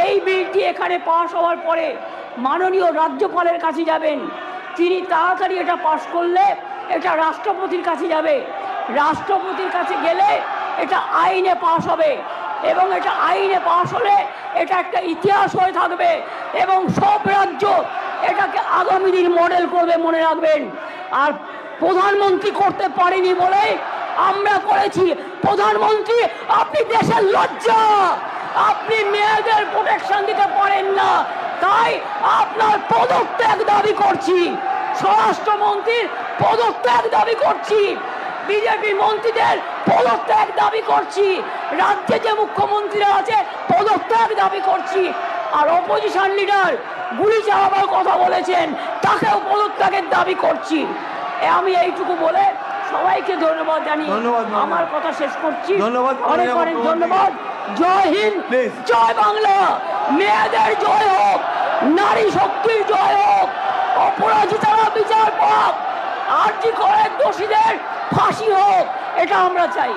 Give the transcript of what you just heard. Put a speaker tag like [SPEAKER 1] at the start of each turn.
[SPEAKER 1] এই বিলটি এখানে পাশ হওয়ার পরে মাননীয় রাজ্যপালের কাছে যাবেন। তিনি তাড়াতাড়ি এটা পাশ করলে এটা রাষ্ট্রপতির কাছে যাবে। রাষ্ট্রপতির কাছে গেলে এটা আইনে পাশ হবে এবং এটা আইনে পাশ হলে এটা একটা ইতিহাস হয়ে থাকবে এবং সব রাজ্য এটাকে আগামী দিন মডেল করবে, মনে রাখবেন। আর প্রধানমন্ত্রী করতে পারেনি বলে আমরা করেছি। প্রধানমন্ত্রী, আপনি দেশের লজ্জা, আপনি মেয়েদের প্রোটেকশন দিতে পারেন না, তাই আপনার পদত্যাগ দাবি করছি। স্বরাষ্ট্রমন্ত্রীর পদত্যাগ দাবি করছি, বিজেপি মন্ত্রীদের পদত্যাগ দাবি করছি, রাজ্যে যে মুখ্যমন্ত্রীরা আছে পদত্যাগ দাবি করছি। আর অপোজিশন লিডার গুলি চালাবার কথা বলেছেন, তাকেও পদত্যাগের দাবি করছি। আমি এইটুকু বলে সবাইকে ধন্যবাদ জানিয়ে আমার কথা শেষ করছি। অনেক অনেক ধন্যবাদ। জয় হিন্দ, জয় বাংলা, মেয়েদের জয় হোক, নারী শক্তির জয় হোক, অপরাজিতারা বিচার পাক, আরজি করে দোষীদের ফাঁসি হোক, এটা আমরা চাই।